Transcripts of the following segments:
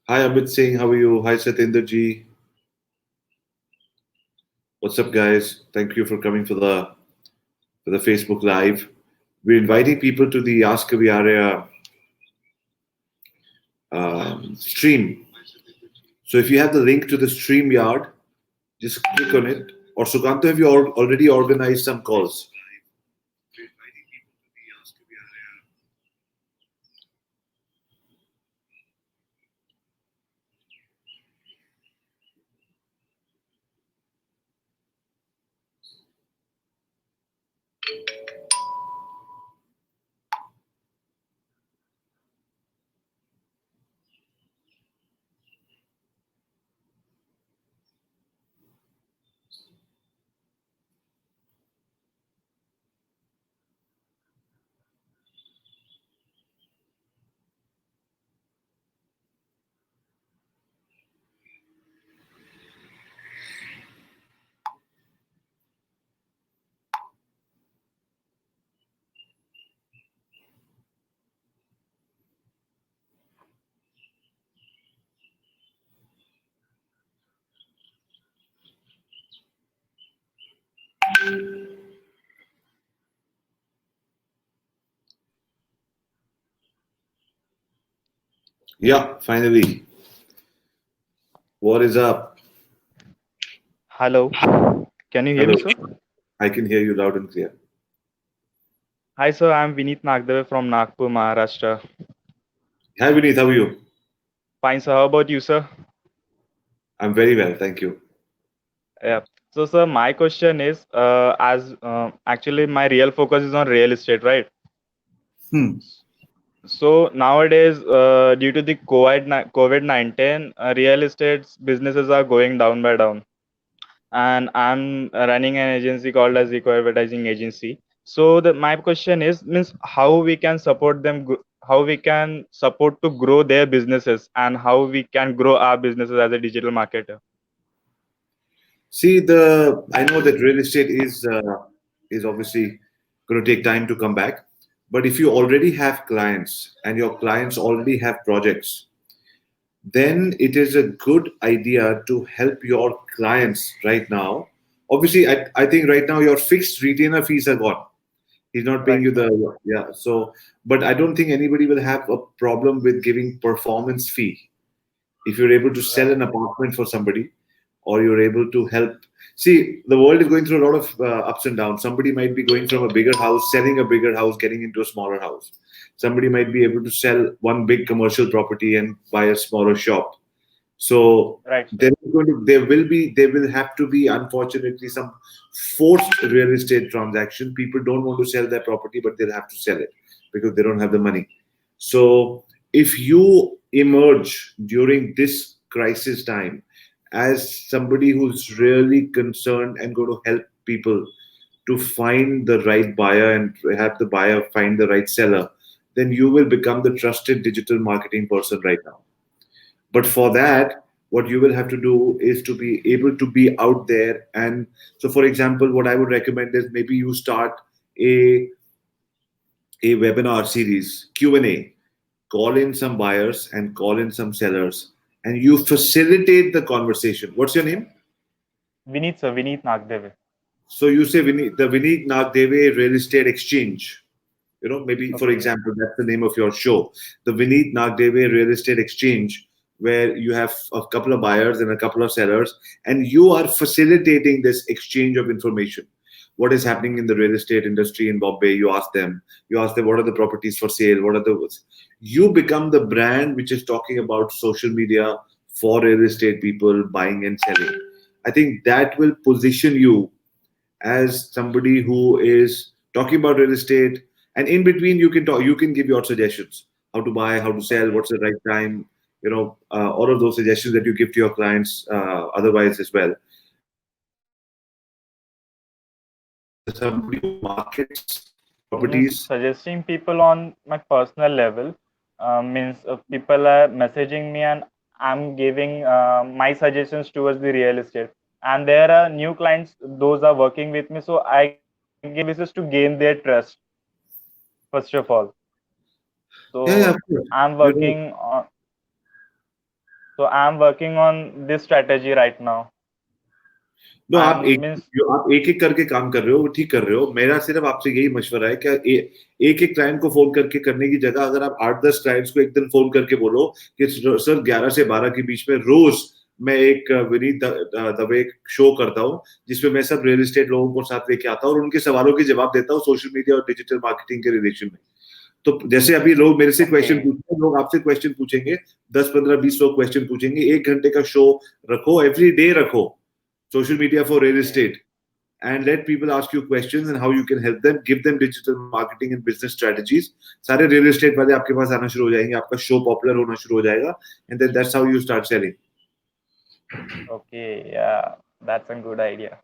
Hi Amit Singh, how are you? Hi Satinder ji. What's up, guys? Thank you for coming for the Facebook Live. We're inviting people to the Ask Kavi Arya stream. So if you have the link to the stream yard, just click on it. Or Sukanto, have you already organized some calls? Yeah, finally. What is up? Hello, can you hear Hello. me, sir? I can hear you loud and clear. Hi, sir. I'm Vineet Nagdave from Nagpur, Maharashtra. Hi Vineet, how are you? Fine, sir. How about you, sir? I'm very well, thank you. Yeah. So, sir, my question is, as actually my real focus is on real estate, right? Hmm. So nowadays, due to the COVID-19, real estate businesses are going down by down. And I'm running an agency called as Eco Advertising Agency. So my question is, means how we can support them, how we can support to grow their businesses, and how we can grow our businesses as a digital marketer. See, the I know that real estate is obviously going to take time to come back, but if you already have clients and your clients already have projects, then it is a good idea to help your clients right now. Obviously, I think right now your fixed retainer fees are gone. He's not paying Right. you the yeah. So, but I don't think anybody will have a problem with giving performance fee if you're able to sell Right. an apartment for somebody or you're able to help. See, the world is going through a lot of ups and downs. Somebody might be going from a bigger house, selling a bigger house, getting into a smaller house. Somebody might be able to sell one big commercial property and buy a smaller shop. So Right, sir. there will have to be, unfortunately, some forced real estate transaction. People don't want to sell their property, but they'll have to sell it because they don't have the money. So if you emerge during this crisis time as somebody who's really concerned and going to help people to find the right buyer and have the buyer find the right seller, then you will become the trusted digital marketing person right now. But for that, what you will have to do is to be able to be out there. And so, for example, what I would recommend is maybe you start a a webinar series Q&A, call in some buyers and call in some sellers, and you facilitate the conversation. What's your name? Vineet, sir. Vineet Nagdeve. So you say the Vineet Nagdeve Real Estate Exchange. Maybe for Okay. example, that's the name of your show, the Vineet Nagdeve Real Estate Exchange, where you have a couple of buyers and a couple of sellers, and you are facilitating this exchange of information. What is happening in the real estate industry in Bombay? You ask them what are the properties for sale, what are the you become the brand which is talking about social media for real estate people buying and selling. I think that will position you as somebody who is talking about real estate, and in between you can give your suggestions, how to buy, how to sell, Okay. what's the right time, all of those suggestions that you give to your clients otherwise as well. Somebody who markets Means properties. suggesting people on my personal level. means people are messaging me and I'm giving my suggestions towards the real estate. And there are new clients, those are working with me. So I give services to gain their trust, first of all. Yeah, So of course. I'm You're right. working on I'm working on this strategy right now. No आप And एक means जो आप एक एक करके काम कर रहे हो वो ठीक कर रहे हो। मेरा सिर्फ आपसे यही मशवरा है कि एक एक क्लाइंट को फोन करके करने की जगह अगर आप 8-10 क्लाइंट्स को एक दिन फोन करके बोलो कि सर 11 से 12 के बीच में रोज मैं एक विनीत दवे शो करता हूँ जिसमें मैं सब रियल एस्टेट लोगों को साथ लेके आता हूँ और उनके सवालों के जवाब देता हूँ सोशल मीडिया और डिजिटल मार्केटिंग के रिलेशन में। तो जैसे अभी लोग मेरे से क्वेश्चन okay, पूछते हैं, लोग आपसे क्वेश्चन पूछेंगे, 10-15-20 लोग क्वेश्चन पूछेंगे, 1 घंटे का शो रखो, एवरी डे रखो, social media for real okay, estate, and let people ask you questions and how you can help them, give them digital marketing and business strategies. सारे real estate वाले आपके पास आना शुरू हो जाएंगे, आपका शो पॉपुलर होना शुरू हो जाएगा, and then that's how you start selling. okay, yeah, that's a good idea.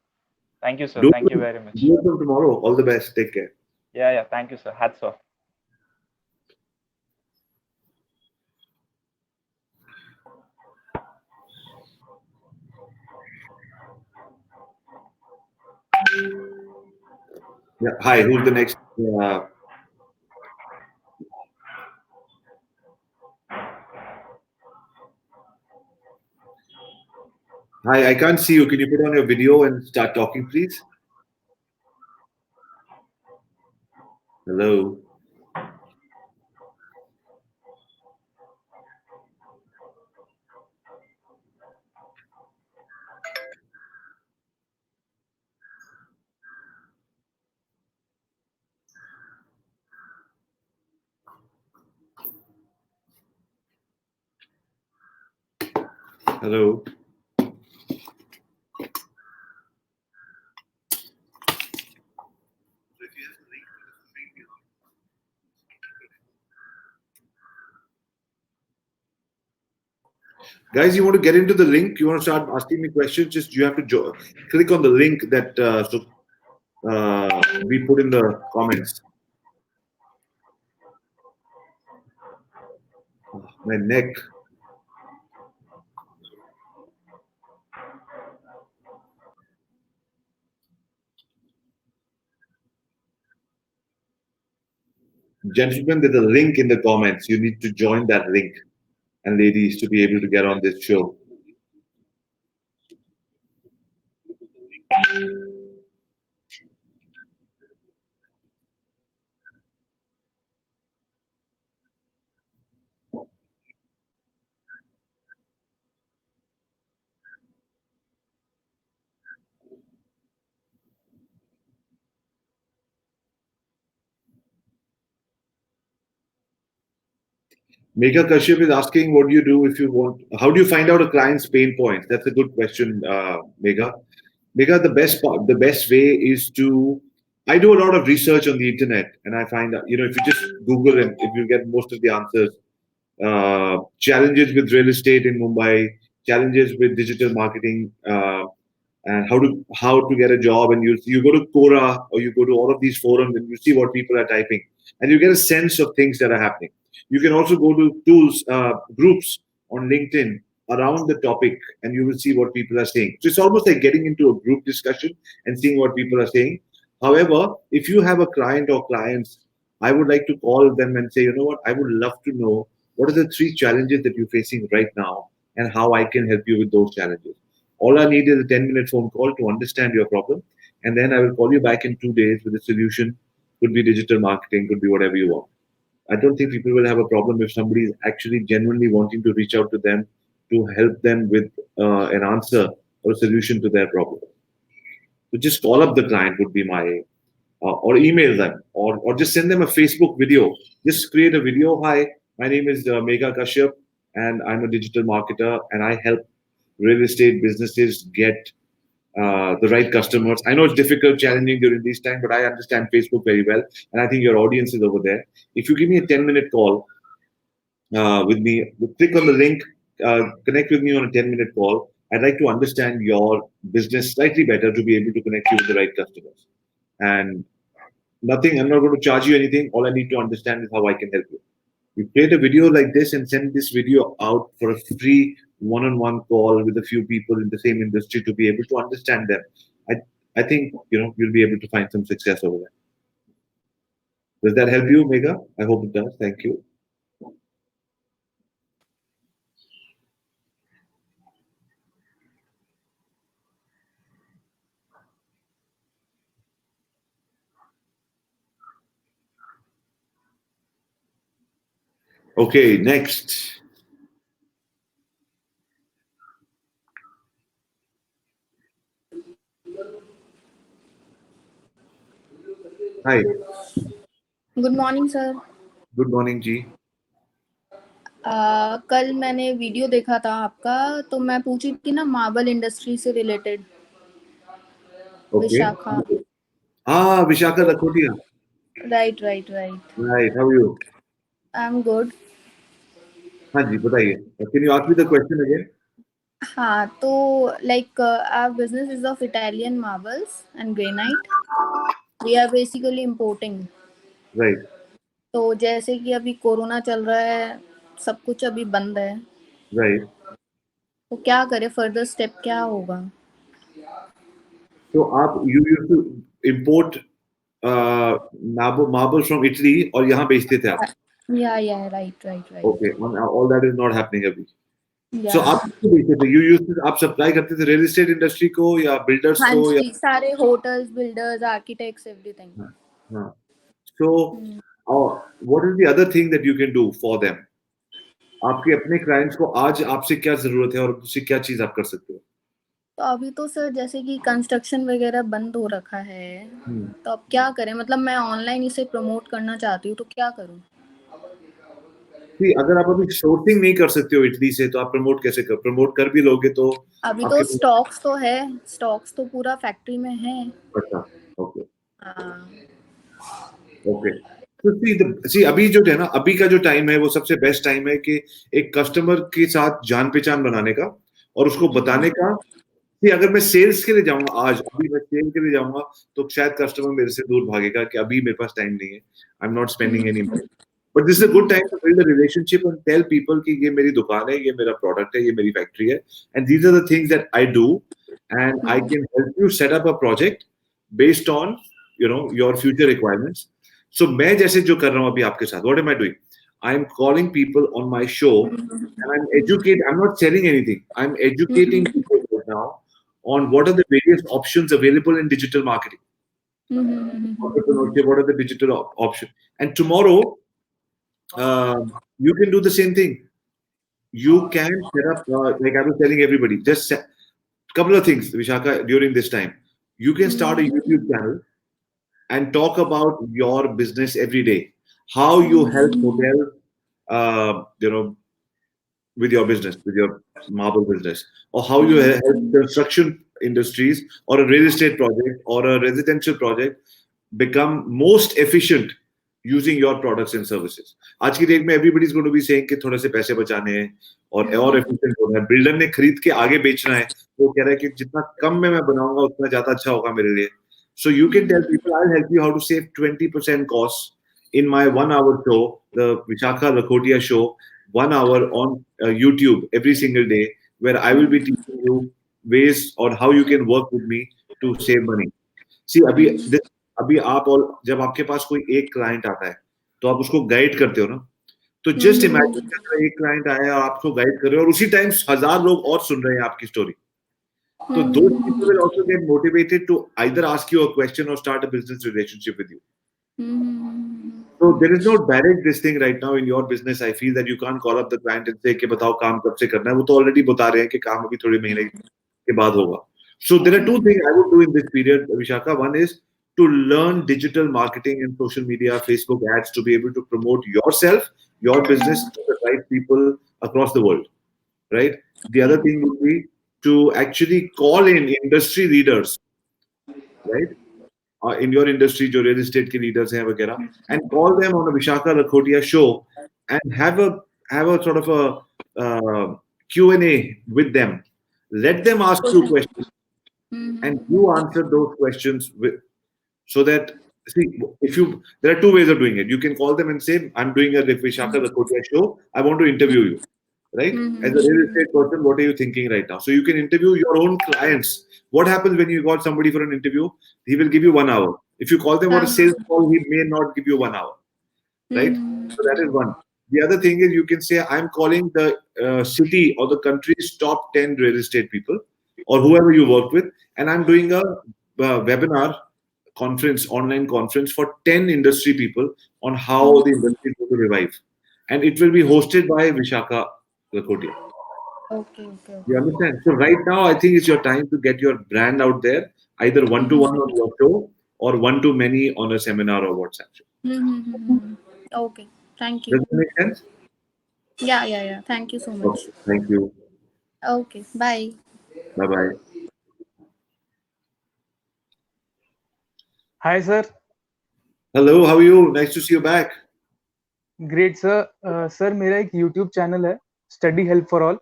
Thank you, sir. Do Thank you it, very much. do it from tomorrow. All the best. Take care. Yeah, yeah, thank you, sir. Hats off. Yeah. Hi. Who's the next? Hi. I can't see you. Can you put on your video and start talking, please? Hello. Hello. Guys, you want to get into the link? You want to start asking me questions? Just you have to click on the link that we put in the comments. Oh, my neck. Gentlemen, there's a link in the comments. You need to join that link. And ladies, to be able to get on this show. Megha Kashyap is asking, what do you do if you want? How do you find out a client's pain point? That's a good question, Megha. Megha, the best way is to. I do a lot of research on the internet, and I find that if you just Google it, if you get most of the answers. Challenges with real estate in Mumbai, challenges with digital marketing, and how to get a job. And you go to Quora or you go to all of these forums and you see what people are typing, and you get a sense of things that are happening. You can also go to tools groups on LinkedIn around the topic, and you will see what people are saying. So it's almost like getting into a group discussion and seeing what people are saying. However, if you have a client or clients, I would like to call them and say, you know what, I would love to know what are the 3 challenges that you're facing right now and how I can help you with those challenges. All I need is a 10-minute phone call to understand your problem. And then I will call you back in 2 days with a solution. Could be digital marketing, could be whatever you want. I don't think people will have a problem if somebody is actually genuinely wanting to reach out to them to help them with an answer or a solution to their problem. So just call up the client would be my or email them or just send them a Facebook video. Just create a video. Hi, my name is Megha Kashyap and I'm a digital marketer and I help real estate businesses get the right customers. I know it's difficult, challenging during these times, but I understand Facebook very well. And I think your audience is over there. If you give me a 10-minute call with me, click on the link, connect with me on a 10-minute call. I'd like to understand your business slightly better to be able to connect you with the right customers. And nothing, I'm not going to charge you anything. All I need to understand is how I can help you. You create a video like this and send this video out for a free one-on-one call with a few people in the same industry to be able to understand them. I I think you'll be able to find some success over there. Does that help you, Mega? I hope it does. Thank you. Okay, next. Hi. Good morning sir. Good morning, G. कल मैंने video देखा था आपका, तो मैं पूछी थी ना मार्बल इंडस्ट्री से related. Okay. Vishakha. Vishaka Lakhotia. Right. Right. How are you? I am good. हाँ जी, बताइए. Can you ask me the question again? हाँ, तो like our business is of Italian marbles and granite. We are basically importing. Right. तो जैसे कि अभी corona चल रहा है, सब कुछ अभी बंद है, Right. तो क्या करें, फर्दर स्टेप क्या होगा? So you used to import marble from Italy और यहाँ बेचते थे आप. या right. Okay. All that is not happening अभी. या So आप किसको बेचते थे? You used to आप supply करते थे real estate industry को या builders हाँ को या जी, सारे होटल्स, बिल्डर्स, आर्किटेक्ट्स, एवरीथिंग। हाँ. So what is the other thing that you can do for them? आपके अपने clients को आज आपसे क्या जरूरत है और दूसरी क्या चीज आप कर सकते हो? तो अभी तो सर जैसे कि कंस्ट्रक्शन वगैरह बंद हो रखा है, तो अब क्या करें? मतलब मैं ऑनलाइन इसे प्रमोट करना चाहती हूँ, तो क्या करूँ? अगर आप अभी सोर्सिंग नहीं कर सकते हो इटली से तो आप प्रमोट कर भी लोगे तो अभी तो आपके स्टॉक्स तो है, स्टॉक्स तो पूरा फैक्ट्री में है। अच्छा. ओके. हाँ। ओके. तो सी अभी जो है ना, अभी का जो टाइम है वो सबसे बेस्ट टाइम है कि एक कस्टमर के साथ जान पहचान बनाने का और उसको बताने का कि अगर मैं सेल्स के लिए जाऊंगा अभी मैं सेल के लिए जाऊंगा तो शायद कस्टमर मेरे से दूर भागेगा कि अभी मेरे पास टाइम नहीं है. I am not spending any money. But this is a good time to build a relationship and tell people कि ये मेरी दुकान है, ये मेरा प्रोडक्ट है, ये मेरी फैक्ट्री है and these are the things that I do and I can help you set up a project based on your future requirements. So मैं जैसे जो कर रहा हूँ अभी आपके साथ, what am I doing? I am calling people on my show and I'm not selling anything. I'm educating people right now on what are the various options available in digital marketing. Entrepreneurship, what are the digital options? And tomorrow, you can do the same thing. You can set up, like I was telling everybody, just couple of things, Vishaka, during this time. You can start a YouTube channel and talk about your business every day. How you help hotels, with your business, with your marble business, or how you help construction industries or a real estate project or a residential project become most efficient using your products and services. आज की date में everybody is going to be saying कि थोड़े से पैसे बचाने हैं और efficient होना है. बिल्डर ने खरीद के आगे बेचना है, वो कह रहा है कि जितना कम में मैं बनाऊंगा उतना ज्यादा अच्छा होगा मेरे लिए. So you can tell people, I'll help you how to save 20% costs in my 1 hour show, the Vishaka Lakhotia show, 1 hour on YouTube every single day, where I will be teaching you ways on how you can work with me to save money. See, अभी आप और जब आपके पास कोई एक client आता है तो आप उसको गाइड करते हो ना, तो जस्ट इमेजिन अगर एक क्लाइंट आया और आपको गाइड कर रहे हो और उसी टाइम 1000 लोग और सुन रहे हैं आपकी स्टोरी, तो those people will also get motivated to either ask you a question or start a business relationship with you. So there is no direct this thing right now in your business. I feel that you can't call up the client and say कि बताओ काम कब से करना है. वो तो already बता रहे हैं कि काम अभी थोड़े महीने के बाद होगा. So there are two things I would do in this period, Vishaka. One is to learn digital marketing and social media, Facebook ads, to be able to promote yourself, your business to the right people across the world, right? The other thing would be to actually call in industry leaders, right? In your industry, जो real estate के leaders हैं वगैरह, and call them on a Vishaka Lakhotia show and have a sort of a Q&A with them. Let them ask you questions and you answer those questions so that See, if you, there are two ways of doing it. You can call them and say, I'm doing a Vishaka Lakhotia show. I want to interview you. Right? As a real estate person, what are you thinking right now? So you can interview your own clients. What happens when you got somebody for an interview? He will give you 1 hour. If you call them on a sales call, he may not give you 1 hour. Right? So that is one. The other thing is you can say, I'm calling the city or the country's top 10 real estate people or whoever you work with, and I'm doing a webinar conference, online conference for 10 industry people on how the industry is going to revive. And it will be hosted by Vishaka Lakhotia. Okay, okay, You okay. understand? So right now, I think it's your time to get your brand out there, either one-to-one on your show or one-to-many on a seminar or WhatsApp show. Okay, thank Does you. that make sense? Yeah. Thank you so much. Okay. Thank you. Okay, bye. Bye-bye. Hi sir, Hello, how are you? Nice to see you back. Great sir. Sir मेरा एक YouTube channel है study help for all.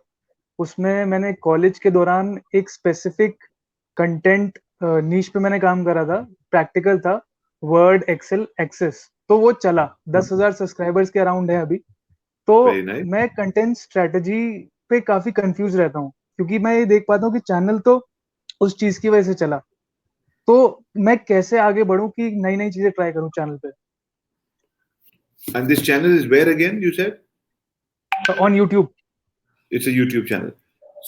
उसमें मैंने college के दौरान एक specific content नीश पे मैंने काम करा था, प्रैक्टिकल था, वर्ड एक्सेल एक्सेस। तो वो चला 10,000 सब्सक्राइबर्स के अराउंड है अभी। तो Very nice. मैं कंटेंट स्ट्रेटजी पे काफी कंफ्यूज रहता हूँ, क्योंकि मैं ये देख पाता हूँ कि चैनल तो उस चीज की वजह से चला, तो मैं कैसे आगे बढ़ूं कि नई नई चीजें ट्राई करूं चैनल पे। And this channel is where again, you said? On YouTube. It's a YouTube channel.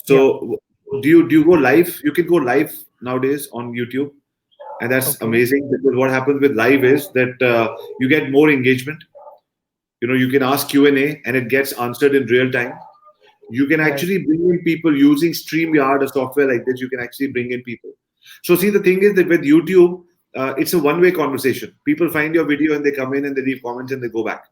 So do you go live? You can go live nowadays on YouTube, and that's Okay. amazing because what happens with live is that you get more engagement. You know, you can ask Q&A and it gets answered in real time. You can Right. actually bring in people using StreamYard, a software like this. You can actually bring in people. So see, the thing is that with YouTube, it's a one-way conversation. People find your video and they come in and they leave comments and they go back.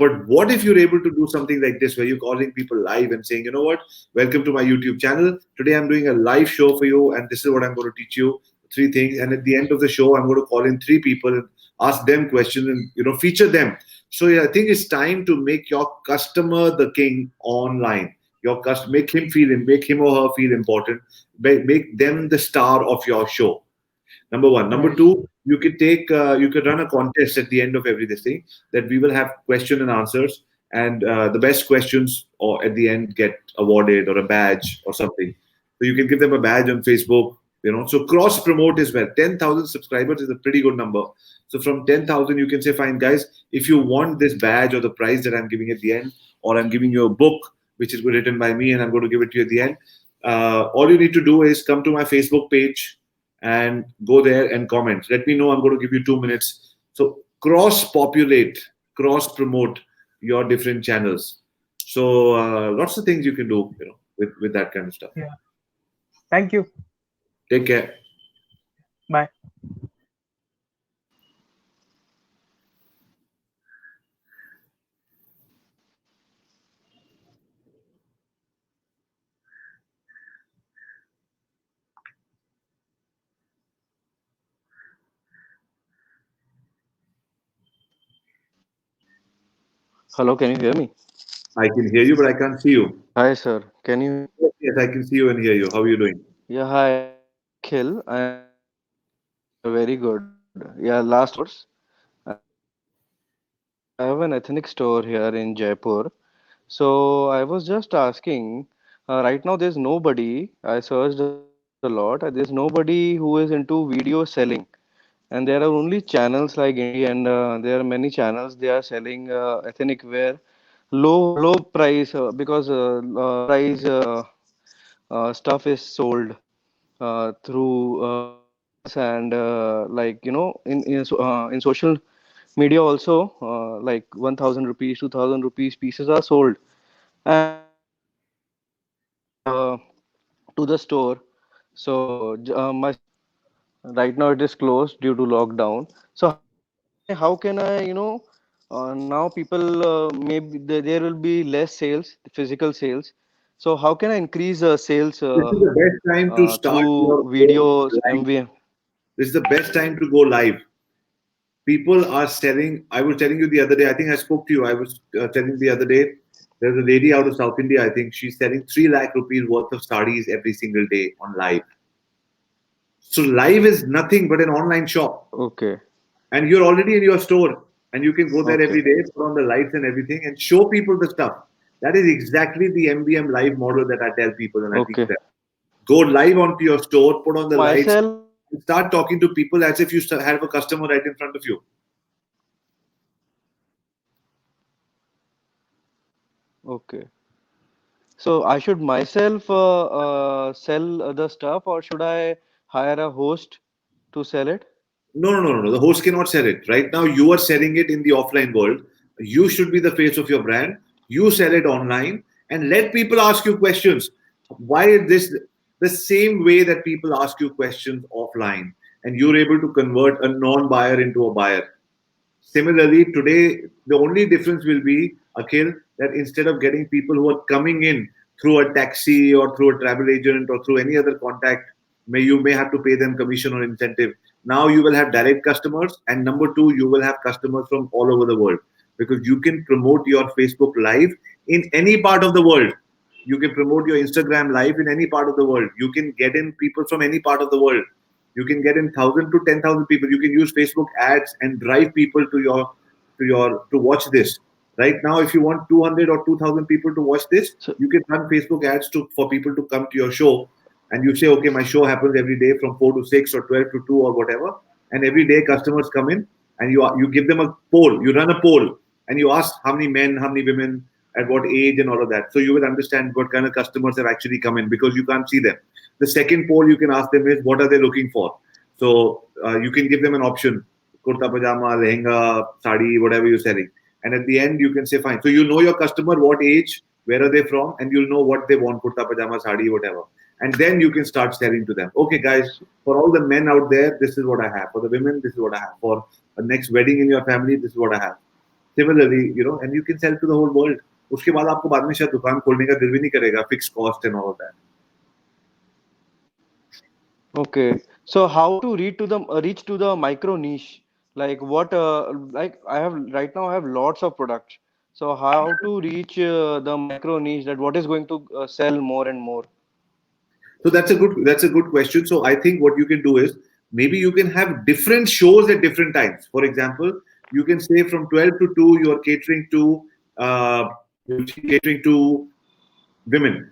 But what if you're able to do something like this where you're calling people live and saying, you know what, welcome to my YouTube channel. Today I'm doing a live show for you and this is what I'm going to teach you, 3 things. And at the end of the show, I'm going to call in 3 people and ask them questions and, you know, feature them. So yeah, I think it's time to make your customer the king online. Your customer, make him or her feel important. Make them the star of your show. Number one. Number Right. two, you could run a contest at the end of every this thing that we will have question and answers, and the best questions or at the end get awarded or a badge or something. So you can give them a badge on Facebook. You know, so cross promote as well. 10,000 subscribers is a pretty good number. So from 10,000, you can say, fine, guys, if you want this badge or the prize that I'm giving at the end, or I'm giving you a book which is written by me and I'm going to give it to you at the end, all you need to do is come to my Facebook page and go there and comment. Let me know. I'm going to give you 2 minutes. So cross-populate, cross-promote your different channels. So lots of things you can do, you know, with that kind of stuff. Yeah. Thank you. Take care. Bye. Hello, can you hear me? I can hear you, but I can't see you. Hi, sir. Can you? Yes, I can see you and hear you. How are you doing? Yeah, hi, Khil. I'm very good. Yeah, last hours. I have an ethnic store here in Jaipur. So I was just asking, right now there's nobody. I searched a lot. There's nobody who is into video selling. And there are only channels like Indie and there are many channels. They are selling ethnic wear, low price because price stuff is sold through and like in social media also like 1,000 rupees 2,000 rupees pieces are sold, and to the store. So my right now it is closed due to lockdown. So how can I now people maybe there will be less sales, physical sales. So how can I increase sales This is the best time to start through your videos live. MV? This is the best time to go live. People are selling. I was telling you the other day, I think I spoke to you. I was telling the other day, there's a lady out of South India, I think she's selling 3 lakh rupees worth of sarees every single day on live. So live is nothing but an online shop. Okay. and you're already in your store, and you can go there Okay. every day, put on the lights and everything, and show people the stuff. That is exactly the MBM live model that I tell people and I teach Okay. them. Go live onto your store, put on the lights, Myself. and start talking to people as if you have a customer right in front of you. Okay. So I should myself sell the stuff, or should I hire a host to sell it? No. The host cannot sell it. Right now, you are selling it in the offline world. You should be the face of your brand. You sell it online and let people ask you questions. Why is this the same way that people ask you questions offline and you're able to convert a non buyer into a buyer? Similarly, today, the only difference will be, Akhil, that instead of getting people who are coming in through a taxi or through a travel agent or through any other contact, you may have to pay them commission or incentive. Now you will have direct customers, and number two, you will have customers from all over the world because you can promote your Facebook Live in any part of the world. You can promote your Instagram Live in any part of the world. You can get in people from any part of the world. You can get in 1,000 to 10,000 people. You can use Facebook ads and drive people to watch this. Right now, if you want 200 or 2,000 people to watch this, So you can run Facebook ads for people to come to your show, and you say, okay, my show happens every day from 4 to 6 or 12 to 2 or whatever, and every day customers come in, and you give them a poll. You run a poll, and you ask how many men, how many women, at what age, and all of that. So you will understand what kind of customers have actually come in because you can't see them. The second poll you can ask them is, what are they looking for? So you can give them an option: kurta pajama, lehenga, sari, whatever you're selling. And at the end, you can say, fine. So you know your customer, what age, where are they from, and you'll know what they want: kurta pajama, sari, whatever. And then you can start selling to them. Okay, guys, for all the men out there, this is what I have. For the women, this is what I have. For the next wedding in your family, this is what I have. Similarly, and you can sell to the whole world. उसके बाद आपको बाद में शायद दुकान खोलने का दिल भी नहीं करेगा, fixed cost and all of that. okay. So how to reach to the micro niche? Like what? Like I have right now, I have lots of products. So how to reach the micro niche, that what is going to sell more and more? So that's a good question. So I think what you can do is maybe you can have different shows at different times. For example, you can say from 12 to 2 you are catering to women,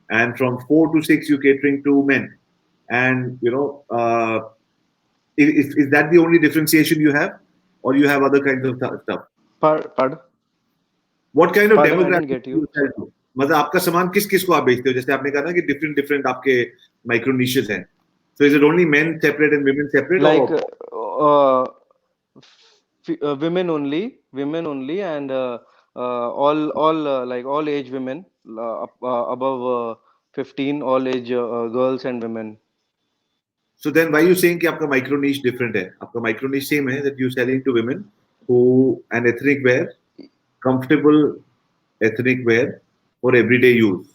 and from 4 to 6 you're catering to men. And is that the only differentiation you have, or you have other kinds of stuff? Pardon? What kind of Pardon, I didn't demographic get do you you. sell to? मतलब आपका सामान किस किस को आप बेचते हो? जैसे आपने कहा ना कि different different आपके micro niches हैं. So is it only men separate and women separate, Like or women only, and all like all age women, above 15, all age girls and women. so then why are you saying कि आपका micro niche different है? आपका micro niche same है, that you selling to women who an ethnic wear, comfortable ethnic wear for everyday use.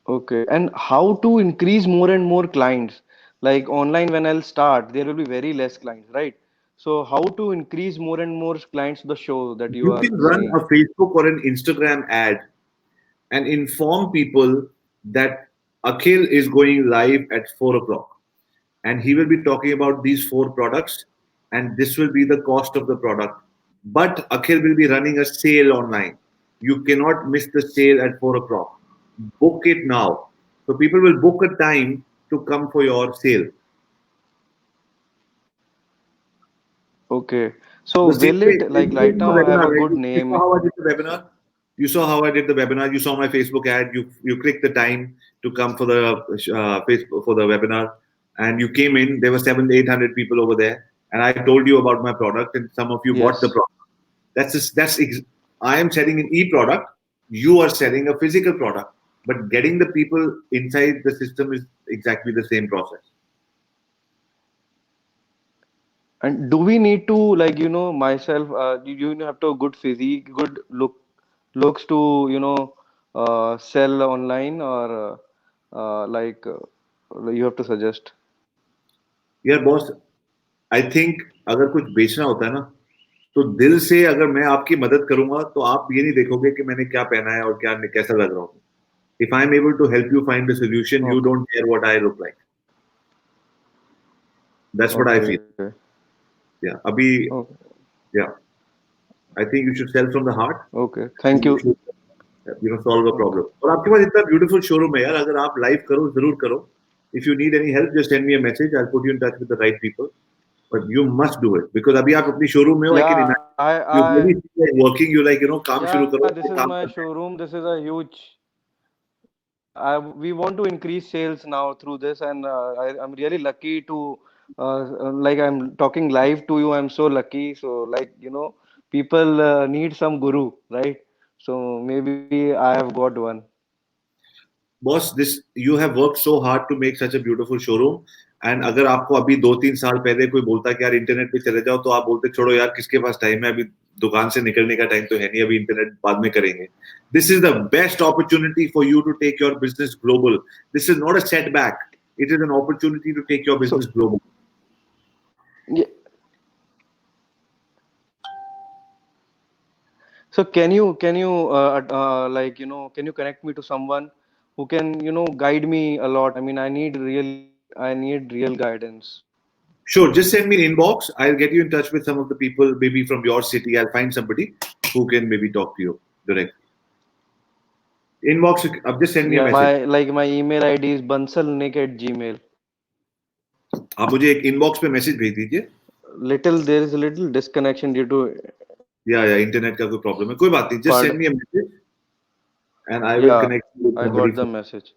Okay, and how to increase more and more clients? Like online, when I'll start, there will be very less clients, right? So how to increase more and more clients to the show that you You are can run a saying? Facebook or an Instagram ad and inform people that Akhil is going live at 4 o'clock, and he will be talking about these 4 products, and this will be the cost of the product. But Akhil will be running a sale online. You cannot miss the sale at 4 o'clock. Book it now. So people will book a time to come for your sale. Okay, so The same will way, it, like same way right in the now I have webinar, a right? good You saw name. how I did the webinar. You saw how I did the webinar. You saw my Facebook ad. You clicked the time to come for the Facebook for the webinar, and you came in. There were 700-800 people over there, and I told you about my product, and some of you bought the Yes. product. I am selling an e-product. You are selling a physical product, but getting the people inside the system is exactly the same process. And do we need to, like, myself, you have to good physique, good looks to, sell online, or you have to suggest? यार boss, I think अगर कुछ बेचना होता है ना, तो दिल से अगर मैं आपकी मदद करूंगा तो आप ये नहीं देखोगे कि मैंने क्या पहना है और क्या कैसा लग रहा हूँ. If I'm able to help you find a solution, you Okay. don't care what I look like. That's what I feel. Okay. Yeah. Abhi, Okay. yeah. I think you should sell from the heart. Okay. Thank You you. should, solve a Okay. problem. और आपके पास इतना beautiful showroom है यार. अगर आप live करो, जरूर करो. If you need any help, just send me a message. I'll put you in touch with the right people. But you must do it because अभी आप अपनी showroom में हो. I can Yeah, imagine you really feel like working. You like काम yeah, शुरू करो. this is काम my करना है. showroom. This is a huge. We want to increase sales now through this, and I'm really lucky to, like, I'm talking live to you. I'm so lucky. So, like, people need some guru, right? So maybe I have got one. Boss, this you have worked so hard to make such a beautiful showroom. And अगर आपको अभी 2-3 साल पहले कोई बोलता कि यार internet पे चले जाओ तो आप बोलते छोड़ो यार किसके पास टाइम है अभी दुकान से निकलने का टाइम तो है नहीं अभी इंटरनेट बाद में करेंगे this is the best opportunity for you to take your business global this is not a setback it is an opportunity to take your So, business global yeah. So can you like can you connect me to someone who can guide me a lot? I mean, I need real guidance. Sure, just send me an inbox. I'll get you in touch with some of the people, maybe from your city. I'll find somebody who can maybe talk to you directly. Inbox, just send me a Yeah, message. my email ID is bansalnik@gmail. आप मुझे एक inbox पे message भेज दीजिए There is a little disconnection due to या internet का कोई problem है कोई बात नहीं just pardon. Send me a message and I will Yeah, connect with I somebody got the message.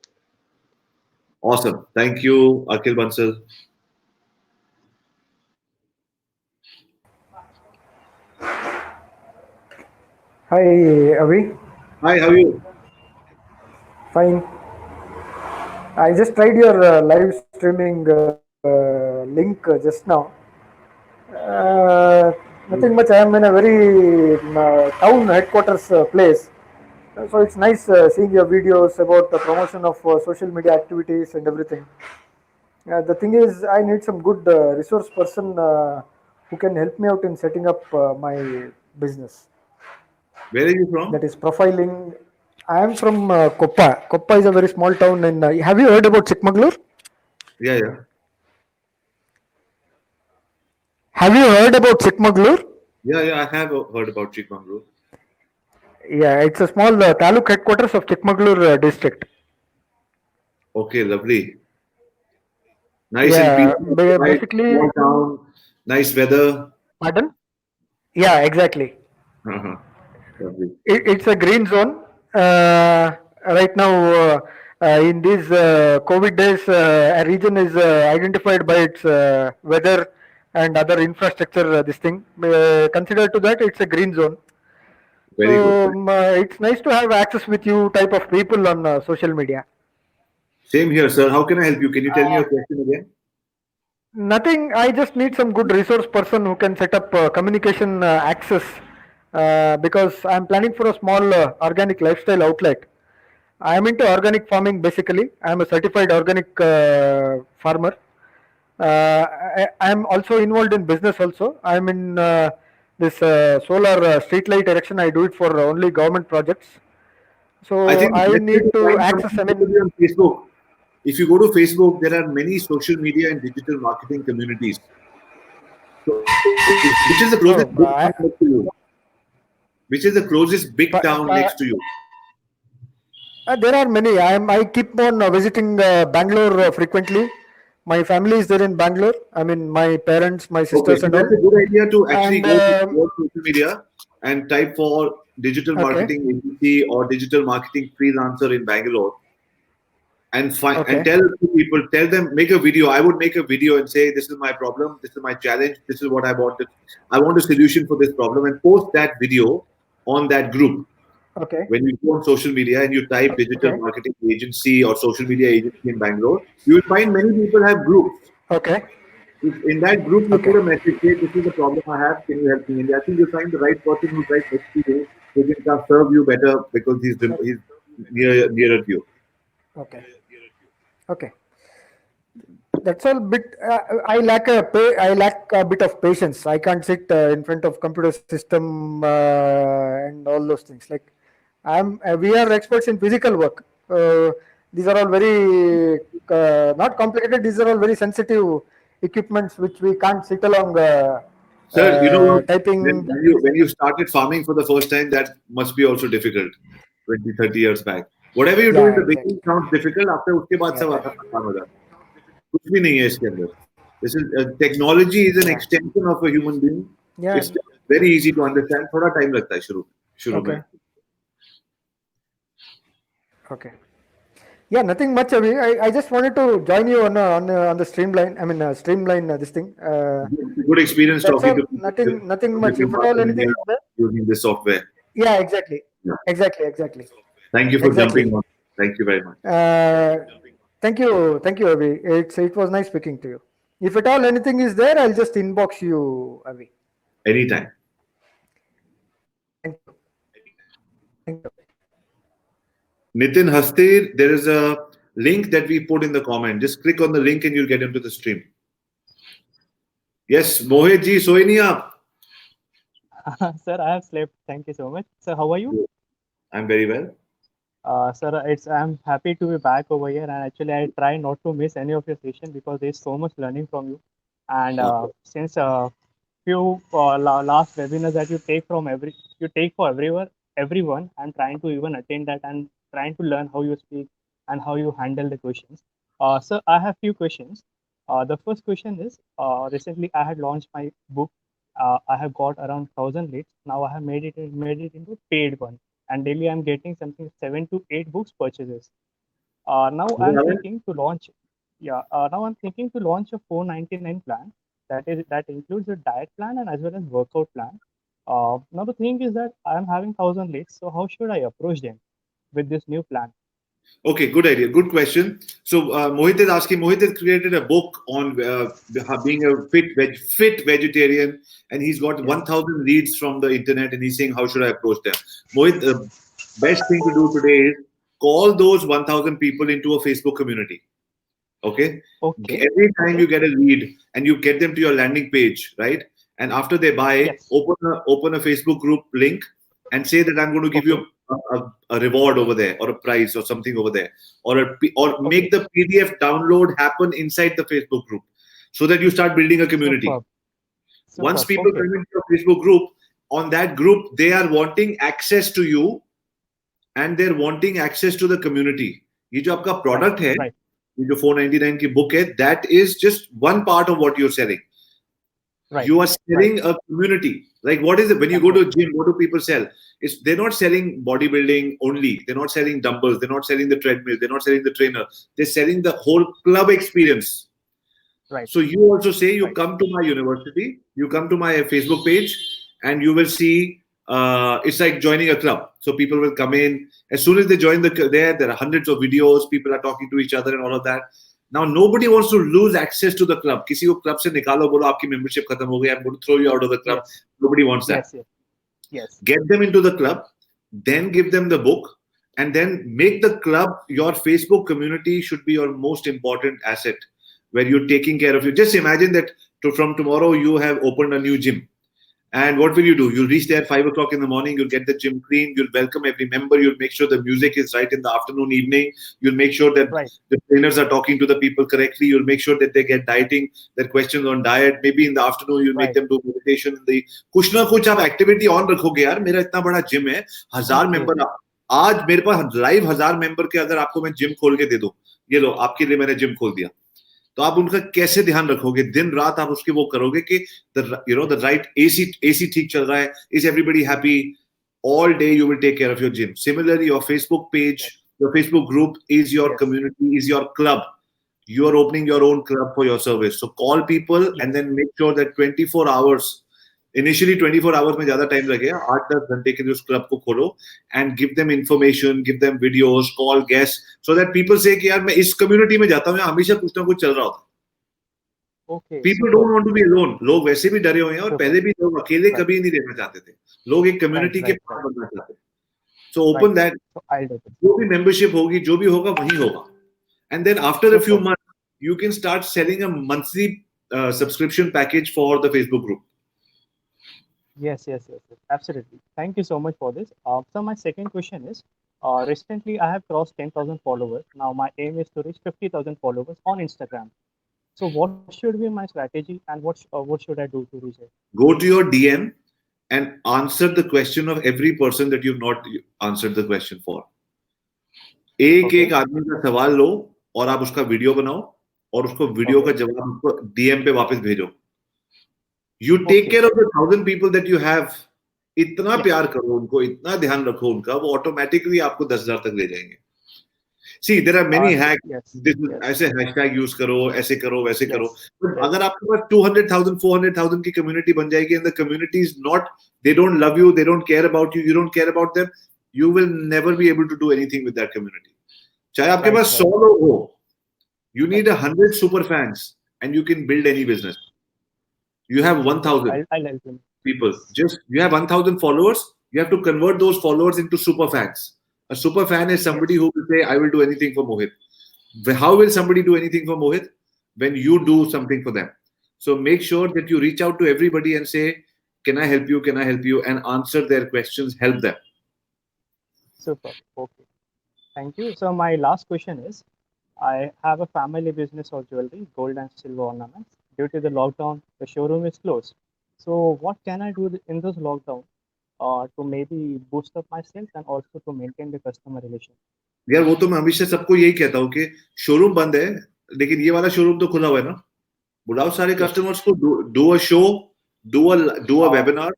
Awesome thank you Akhil Bansal Hi, Avi. Hi how you Fine. I just tried your live streaming link just now. Nothing much. I am in a very town headquarters place. So it's nice seeing your videos about the promotion of social media activities and everything. The thing is, I need some good resource person who can help me out in setting up my business. Where are you from That is profiling. I am from Koppa. Koppa is a very small town in. Have you heard about Chikmagalur? या या Have you heard about Chikmagalur? I have heard about Chikkamagaluru Yeah, it's a small taluk headquarters of Chikmagalur district. Okay lovely nice and Yeah, peaceful basically, small town nice weather pardon? Yeah, exactly. Lovely It's a green zone. Right now, in these COVID days, a region is identified by its weather and other infrastructure. This thing, considered to that, it's a green zone. Very So good it's nice to have access with you type of people on social media. Same here sir how can I help you can you tell me your question again Nothing. I just need some good resource person who can set up communication access because I'm planning for a small organic lifestyle outlet. I am into organic farming basically. I am a certified organic farmer. I am also involved in business also. I am in this solar street light erection. I do it for only government projects. So I think the I best way need to to find access. I something to mean, be on Facebook. If you go to Facebook, there are many social media and digital marketing communities. So, which is the closest oh, big town next to you? Which is the closest big town next to you? there are many. I keep on visiting Bangalore frequently. My family is there in Bangalore. I mean, my parents, my Okay, sisters, so and all. that's a good idea to actually And go to your social media and type for digital okay, marketing agency or digital marketing freelancer in Bangalore and find and okay, tell people, tell them, make a video. I would make a video and say, this is my problem, this is my challenge, this is what I wanted. I want a solution for this problem and post that video on that group. okay, When you go on social media and you type digital okay, marketing agency or social media agency in Bangalore, you will find many people have groups. okay, If in that group you okay, put a message, say, this is the problem I have, can you help me? And I think you'll find the right person who's right next to you who can serve you better because he's nearer to you. okay, okay. That's all. Bit. I lack a bit of patience. I can't sit in front of computer system and all those things. Like we are experts in physical work. These are all very not complicated. These are all very sensitive equipments which we can't sit along Sir, you know what? typing. When you started farming for the first time, that must be also difficult 20, 30 years back. Whatever you do in Yeah, the beginning exactly. sounds difficult. After उसके बाद सब आसान हो जाता है. कुछ भी नहीं है इसके अंदर. This is technology is an Yeah. extension of a human being. Yeah. It's very easy to understand. थोड़ा time लगता है शुरू में. Okay. Okay. Yeah, nothing much, Avi. I just wanted to join you on the streamline. I mean, streamline this thing. Good experience That's talking all. to people. Nothing much. If at all anything is there. Using this software. Yeah, exactly. Yeah. Exactly. Thank you for Exactly. jumping on. Thank you very much. Thank you, Avi. It was nice speaking to you. If at all anything is there, I'll just inbox you, Avi. Anytime. Thank you. Thank you. Nitin Hastir, there is a link that we put in the comment. Just click on the link and you'll get into the stream. Yes, Mohit ji, soye nahi aap? Sir, I have slept. Thank you so much. Sir, how are you? I'm very well. Sir, I'm happy to be back over here, and actually I try not to miss any of your session because there's so much learning from you. And since few last webinars that you take for everyone, I'm trying to even attend that and trying to learn how you speak and how you handle the questions. Sir, I have few questions. The first question is, recently I had launched my book. I have got around 1,000 leads. Now I have made it into paid one, and daily I'm getting something 7 to 8 books purchases. Now I'm thinking to launch. Now I'm thinking to launch a 499 plan. That includes a diet plan and as well as workout plan. Now the thing is that I am having 1,000 leads. So how should I approach them with this new plan? Okay, good idea. Good question. So Mohit is asking. Mohit has created a book on being a fit vegetarian, and he's got 1,000 leads from the internet, and he's saying, "How should I approach them?" Mohit, the best thing to do today is call those 1,000 people into a Facebook community. Okay. Every time you get a lead and you get them to your landing page, right? And after they buy, open a Facebook group link and say that I'm going to give you a reward over there or a prize or something over there, or make the PDF download happen inside the Facebook group so that you start building a community. Once people come into your Facebook group, on that group, they are wanting access to you and they're wanting access to the community. ये जो आपका product है, ये जो 499 की book है, that is just one part of what you're selling. You are selling a community. Like what is it? When you go to a gym, what do people sell? They're not selling bodybuilding only. They're not selling dumbbells. They're not selling the treadmill. They're not selling the trainer. They're selling the whole club experience. Right. So you also say you come to my university, you come to my Facebook page, and you will see it's like joining a club. So people will come in. As soon as they join there are hundreds of videos. People are talking to each other and all of that. Now nobody wants to lose access to the club. किसी को club से निकालो बोलो आपकी membership खत्म हो गई. I'm going to throw you out of the club. Nobody wants that. Yes. Get them into the club, then give them the book, and then make the club your Facebook community should be your most important asset, where you're taking care of you. Just imagine that from tomorrow you have opened a new gym. And what will you do? You'll reach there 5 o'clock in the morning. You'll get the gym clean. You'll welcome every member. You'll make sure the music is right in the afternoon, evening. You'll make sure that the trainers are talking to the people correctly. You'll make sure that they get dieting, their questions on diet. Maybe in the afternoon, you'll make them do meditation. कुछ ना कुछ आप activity on रखोगे यार. मेरा इतना बड़ा gym है. 1000 member. आज मेरे पास live 1000 member के अगर आपको मैं gym खोल के दे दूं, ये लो आपके लिए मैंने gym खोल दिया. तो आप उनका कैसे ध्यान रखोगे? दिन रात आप उसके वो करोगे कि the right AC ठीक चल रहा है. Is everybody happy? All day you will take care of your gym. Similarly, your Facebook page, your Facebook group is your community, is your club. You are opening your own club for your service. So call people and then make sure that 24 hours. Initially 24 hours में ज़्यादा time लगेगा. 8-10 घंटे के लिए उस club को खोलो and give them information, give them videos, call guests, so that people say कि यार मैं इस community में जाता हूँ, हमेशा कुछ ना कुछ चल रहा होता. People don't want to be alone. लोग वैसे भी डरे हुए हैं और पहले भी लोग अकेले कभी नहीं रहना चाहते थे. लोग एक community के पार्ट बनना चाहते थे. So open that. जो भी membership होगी, जो भी होगा वही होगा. And then after a few months, you can start selling a monthly subscription package for the Facebook group. Yes, absolutely. Thank you so much for this. So my second question is, recently I have crossed 10,000 followers. Now my aim is to reach 50,000 followers on Instagram. So what should be my strategy, and what should I do to reach it? Go to your DM and answer the question of every person that you've not answered the question for. एक Okay. एक आदमी का सवाल लो और आप उसका video बनाओ और उसको वीडियो का जवाब उसको DM पे वापस भेजो. You take Okay. care of the 1,000 people that you have. इतना Yes. प्यार करो उनको, इतना ध्यान रखो उनका, वो ऑटोमेटिकली आपको 10,000 तक ले जाएंगे. See, there are many hacks. Yes. This is, Yes. ऐसे हैशटैग यूज करो, ऐसे करो, वैसे करो. Yes. But Yes. अगर आपके पास 200,000, 400,000 की कम्युनिटी बन जाएगी and the community is not, they don't love you, they don't care about you, you don't care about them, you will never be able to do anything with that community. चाहे आपके Right, पास right. 100 लोग हो, you need 100 super fans and you can build any business. You have 1,000 I'll help him. people. Just you have 1,000 followers. You have to convert those followers into super fans. A super fan is somebody who will say, "I will do anything for Mohit." How will somebody do anything for Mohit? When you do something for them. So make sure that you reach out to everybody and say, "Can I help you? Can I help you?" and answer their questions. Help them. Super. Okay. Thank you. So my last question is, I have a family business of jewelry, gold and silver ornaments. Due to the lockdown, the showroom is closed. So what can I do in this lockdown to maybe boost up my sales and also to maintain the customer relation? यार वो तो मैं हमेशा सबको यही कहता हूँ कि शोरूम बंद है, लेकिन ये वाला शोरूम तो खुला हुआ है ना. बुलाओ सारे कस्टमर्स को, do a show, do a webinar,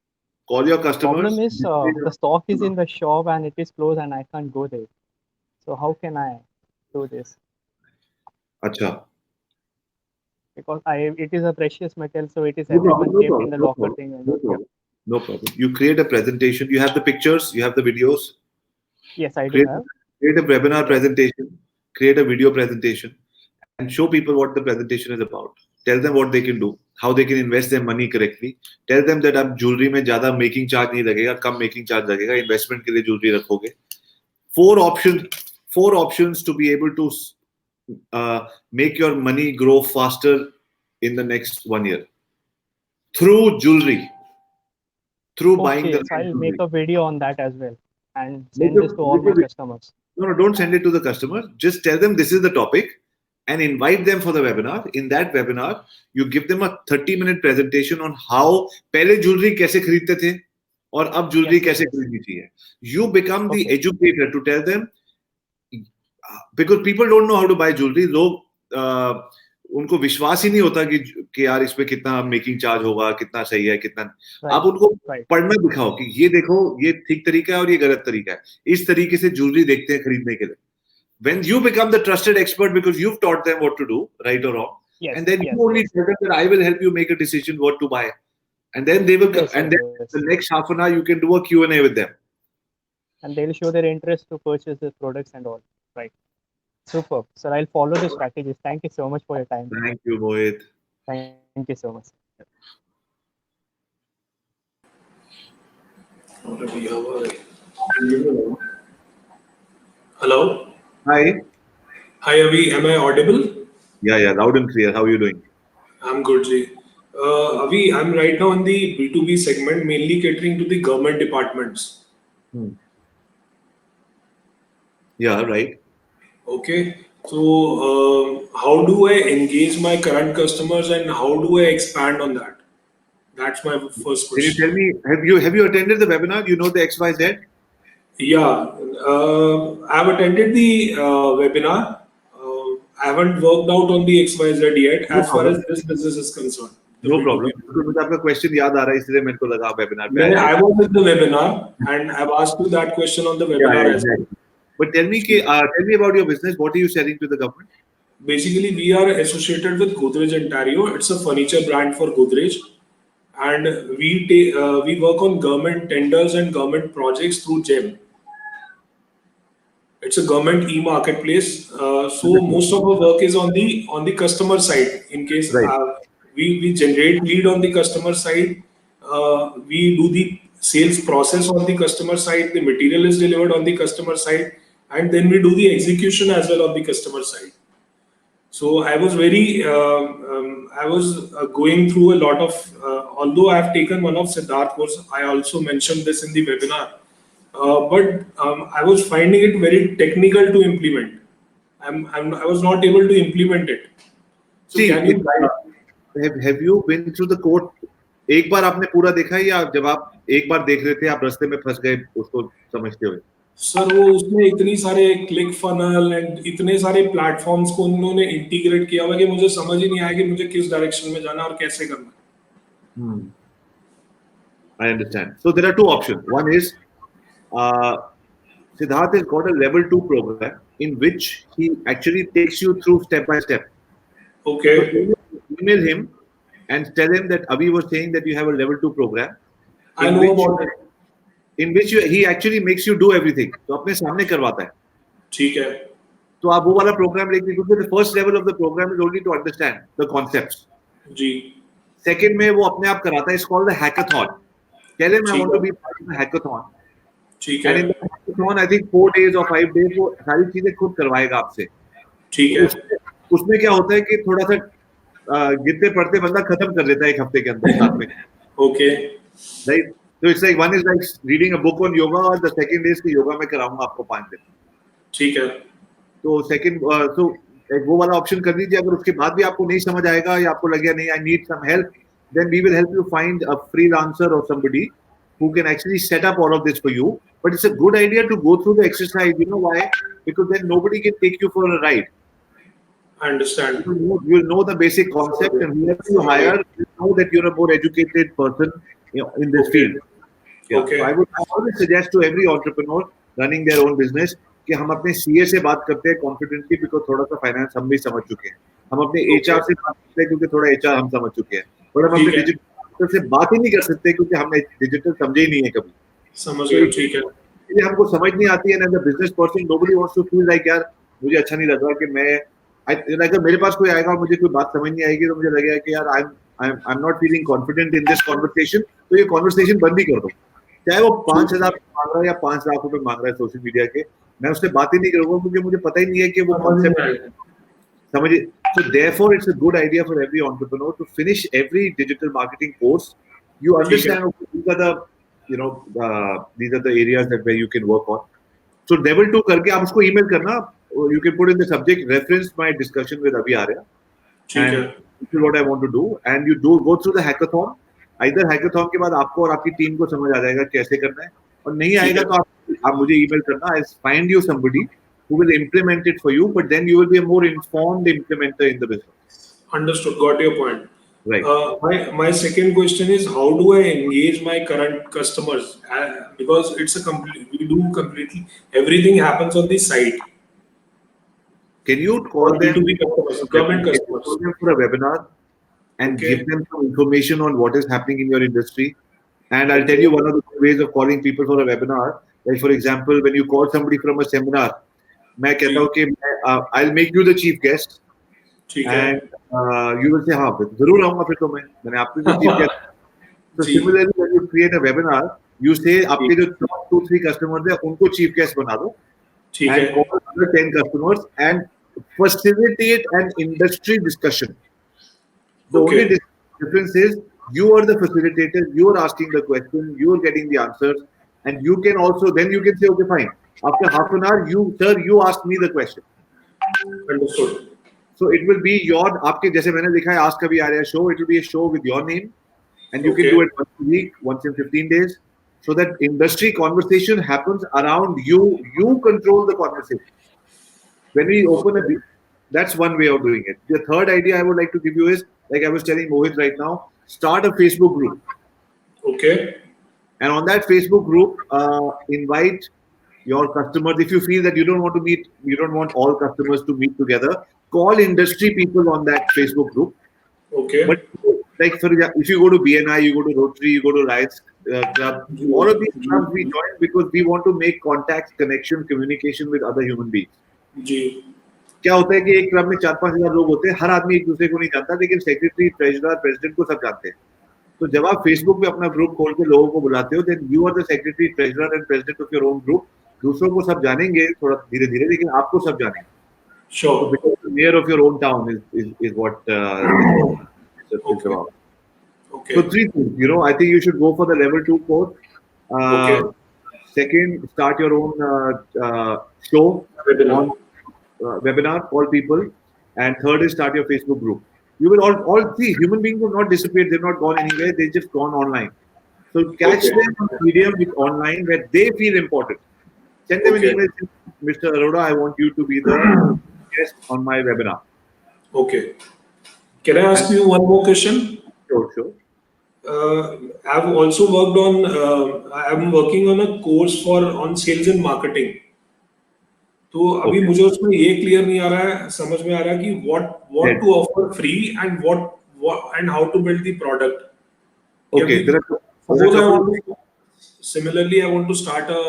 call your customers. Problem is the stock is in the shop and it is closed and I can't go there. So how can I do this? अच्छा. Because it is a precious metal, so it is No everyone problem, kept in the locker thing. And no problem. No problem. You create a presentation. You have the pictures. You have the videos. Yes, I do Create, have. create a webinar presentation. Create a video presentation, and show people what the presentation is about. Tell them what they can do, how they can invest their money correctly. Tell them that अब jewelry में ज़्यादा making charge नहीं लगेगा, कम making charge लगेगा. Investment के लिए jewelry रखोगे. Four options to be able to make your money grow faster in the next 1 year through jewelry, through buying the Okay, so I'll jewelry. make a video on that as well and Make send a- this to all make my a- customers. No, don't send it to the customer. Just tell them this is the topic and invite them for the webinar. In that webinar, you give them a 30-minute presentation on how पहले jewelry कैसे खरीदते थे और अब jewelry Yes, कैसे yes. खरीदनी चाहिए. You become the Okay. educator to tell them, because people don't know how to buy jewelry. लोग उनको विश्वास ही नहीं होता कि यार इसमें कितना मेकिंग चार्ज होगा, कितना सही है, कितना. आप Right. उनको Right. पढ़ना दिखाओ कि ये देखो, ये ठीक तरीका है और ये गलत तरीका है. इस तरीके से ज्वेलरी देखते हैं खरीदने के लिए. When you become the trusted expert because you've taught them what to do, right or wrong, Yes. and then yes, you only yes. tell them that I will help you make a decision what to buy, and then they will, Yes, and yes, then yes. the next half an hour you can do a Q&A with them. And they'll show their interest to purchase the products and all. Right. Super. Sir, I'll follow the strategies. Thank you so much for your time. Thank you, Mohit. Thank you so much. Hello. Hi. Hi, Avi. Am I audible? Yeah, loud and clear. How are you doing? I'm good, Ji. Avi, I'm right now in the B2B segment, mainly catering to the government departments. Yeah, right. Okay. So, how do I engage my current customers and how do I expand on that? That's my first Can you question. tell me, have you attended the webinar? You know the XYZ? Yeah, I've attended the webinar. I haven't worked out on the XYZ yet No as far as problem. this business is concerned. the No B2B. problem. because मुझे आपका question याद आ रहा है इसलिए मेरे को लगा webinar पे I आएगा. was in the webinar and I've asked you that question on the Yeah, webinar as well. exactly. But tell me about your business. What are you selling to the government? Basically, we are associated with Godrej Ontario. It's a furniture brand for Godrej, and we work on government tenders and government projects through GEM. It's a government e-marketplace. So most of our work is on the customer side. In case Right. we generate lead on the customer side, we do the sales process on the customer side. The material is delivered on the customer side, and then we do the execution as well on the customer side. So I was going through a lot of, although I have taken one of Siddharth course, I also mentioned this in the webinar, but I was finding it very technical to implement. I was not able to implement it. So See, can you guide? have you been through the court? एक बार आपने पूरा देखा है या जब आप एक बार देख रहे थे आप रास्ते में फंस गए उसको समझते हुए? सर वो उसमें इतनी सारे क्लिक फनल एंड इतने सारे प्लेटफॉर्म्स को उन्होंने इंटीग्रेट किया हुआ कि मुझे समझ ही नहीं आया कि मुझे किस डायरेक्शन में जाना और कैसे करना। I understand. So there are two options. One is Siddharth has got a level 2 program in which he actually takes you through step by step. Okay. So email him and tell him that Abhi was saying that you have a level 2 program. I know about it. In which he actually makes you do everything. तो अपने सामने करवाता है. ठीक है. तो आप वो वाला program लेके क्योंकि the first level of the program is only to understand the concepts. Ji. Second में वो अपने आप कराता है. It's called the hackathon. Tell him I want to be part of the hackathon. ठीक And है. in the hackathon, I think 4 days or 5 days वो सारी चीजें खुद करवाएगा आपसे. ठीक है. उसमें क्या होता है कि थोड़ा सा गिरते पड़ते बंदा खत्म कर लेता है एक हफ्ते के अंदर साथ में. Okay. Right? So it's like one is like reading a book on yoga और the second is कि योगा में कराऊंगा आपको 5 दिन. ठीक है. तो second so वो वाला ऑप्शन कर दीजिए. अगर उसके बाद भी आपको नहीं समझ आएगा या आपको लगेगा नहीं I need some help, then we will help you find a freelancer or somebody who can actually set up all of this for you. But it's a good idea to go through the exercise. You know why? Because then nobody can take you for a ride. I understand. You'll know the basic concept, and whoever you hire, you know that you're a more educated person in this field. Yeah. Okay. So I would always suggest to every entrepreneur running their own business कि हम अपने CA से बात करते हैं confidently because थोड़ा सा finance हम भी समझ चुके हैं. हम अपने HR से बात करते हैं क्योंकि थोड़ा HR हम समझ चुके हैं. और हम अपने डिजिटल से बात ही नहीं कर सकते क्योंकि हमने डिजिटल समझे ही नहीं है कभी. समझ गया. ठीक है. इसलिए हमको समझ नहीं आती है. As a business person nobody wants to feel like यार मुझे अच्छा नहीं लग रहा कि मैं अगर मेरे पास कोई आएगा और मुझे कोई बात समझ नहीं आएगी तो मुझे लगेगा कि यार I'm not feeling confident in this conversation. तो ये conversation बंद ही कर दो. चाहे वो 5,000 मांग रहा है या 5 लाख रुपए मांग रहा है सोशल मीडिया के, मैं उससे बात ही नहीं करूंगा क्योंकि मुझे पता ही नहीं है कि वो कॉन्सेप्ट समझिए. So therefore it's a good idea for every entrepreneur to finish every digital marketing course. You understand okay, these are the these are the areas that where you can work on. So level 2 करके आप उसको email करना. You can put in the subject reference my discussion with Abhi Arya. ठीक है. This is what I want to do, and you do go through the hackathon. Either hackathon के बाद आपको और आपकी टीम को समझ आ जाएगा कैसे करना है, और नहीं आएगा तो आप मुझे email करना. I'll find you somebody who will implement it for you, but then you will be a more informed implementer in the business. Understood. Got your point. Right. My second question is how do I engage my current customers? Because it's a completely everything happens on the site. Can you call them B2B customers, government customers, for a webinar and give them some information on what is happening in your industry? And I'll tell you one of the ways of calling people for a webinar. Like for example, when you call somebody from a seminar, मैं कहता हूँ कि I'll make you the chief guest. ठीक है. And you will say हाँ जरूर आऊँगा फिर तो मैंने आपके जो chief guest. So similarly, when you create a webinar, you say आपके जो top 2-3 customers हैं उनको chief guest बना दो. ठीक है. And call other 10 customers and facilitate an industry discussion. The only difference is you are the facilitator, you are asking the question, you are getting the answers, and you can also then you can say okay fine. After half an hour, you asked me the question. Understood. So it will be your आपके जैसे मैंने लिखा है Ask Abhi Arya show. It will be a show with your name, and you can do it once a week, once in 15 days, so that industry conversation happens around you. You control the conversation. When we open that's one way of doing it. The third idea I would like to give you is, like I was telling Mohit right now, start a Facebook group. Okay. And on that Facebook group, invite your customers. If you feel that you don't want all customers to meet together, call industry people on that Facebook group. Okay. But like for example, if you go to BNI, you go to Rotary, you go to Riots Club, all of these clubs we join because we want to make contacts, connection, communication with other human beings. जी. क्या होता है कि एक club में 4-5 हजार लोग होते हैं, हर आदमी एक दूसरे को नहीं जानता, लेकिन सेक्रेटरी, ट्रेजरर, प्रेसिडेंट को सब जानते हैं. तो जब आप फेसबुक पे अपना ग्रुप खोल के लोगों को बुलाते हो, then you are the secretary, treasurer and president of your own group. दूसरों को सब जानेंगे थोड़ा धीरे धीरे, लेकिन आपको सब जानेंगे. Sure. So because the mayor of your own town is what it's about. Okay. So 3 things, I think you should go for the level 2 course. Second, start your own show on webinar, call people, and third is start your Facebook group. You will all see human beings have not disappeared. They've not gone anywhere. They've just gone online. So catch Okay. them on a medium with online where they feel important. Send them Okay. an email. Mr. Arora, I want you to be the guest on my webinar. Okay. Can I ask you one more question? Sure. I've also worked on. I'm working on a course on sales and marketing. तो अभी Okay. मुझे उसमें ये clear नहीं आ रहा है, समझ में आ रहा है कि what Yes. to offer free and what and how to build the product. Okay. There are Suppose I couple- want to, similarly, I want to start a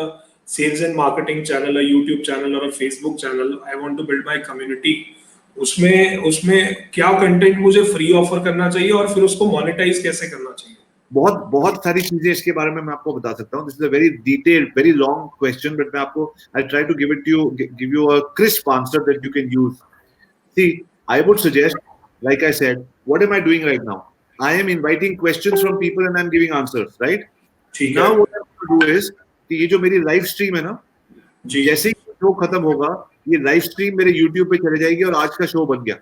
sales and marketing channel, a YouTube channel or a Facebook channel. I want to build my community. उसमें क्या content मुझे free offer करना चाहिए और फिर उसको monetise कैसे करना चाहिए? बहुत सारी चीजें इसके बारे में मैं आपको बता सकता हूँ. This is a very detailed, very long question, but मैं आपको I try to give you a crisp answer that you can use. See, I would suggest, like I said, what am I doing right now? I am inviting questions from people and I'm giving answers, right? ठीक Now है what I'm going to do is कि ये जो मेरी live stream है ना, जी. जैसे ही show खत्म होगा, ये लाइव स्ट्रीम मेरे YouTube पे चले जाएगी और आज का शो बन गया.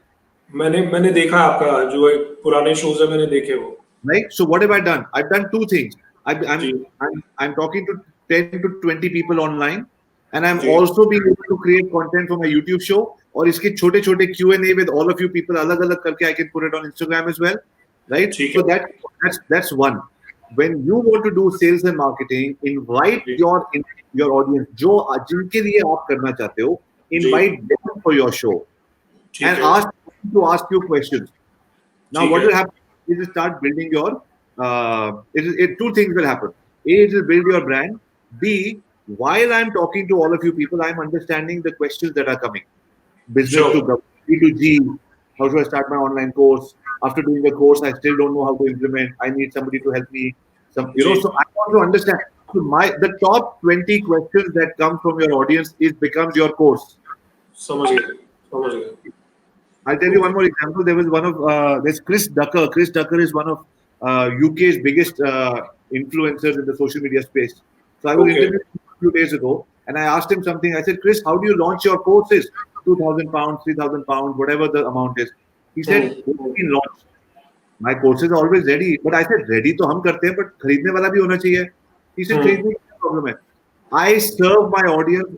मैंने देखा आपका जो पुराने शोज है मैंने देखे वो. Right? So what have I done? I've done two things. Ji. I'm talking to 10 to 20 people online, and I'm ji. also being able to create content for my YouTube show. और इसके छोटे Q&A with all of you people अलग करके I can put it on Instagram as well, right? ठीक So है. that's one. When you want to do sales and marketing, invite ji. your audience जो जिनके लिए आप करना चाहते हो, invite them for your show ठीक and है. ask them to ask you questions. Now, ठीक what है. will happen is you start building your. Two things will happen. A, it will build your brand. B, while I'm talking to all of you people, I'm understanding the questions that are coming. Business Sure. to government, B2G. How should I start my online course? After doing the course, I still don't know how to implement. I need somebody to help me. So I want to understand. So the top 20 questions that come from your audience becomes your course. समझ गया. I'll tell you one more example. There was there's Chris Ducker. Chris Ducker is one of UK's biggest influencers in the social media space. So I was Okay. interviewing him a few days ago, and I asked him something. I said, Chris, how do you launch your courses? £2,000, £3,000, whatever the amount is. He said, "It's been launched. My courses are always ready." But I said, ready तो हम करते हैं, but खरीदने वाला भी होना चाहिए. He said, खरीदने की क्या problem है? I serve my audience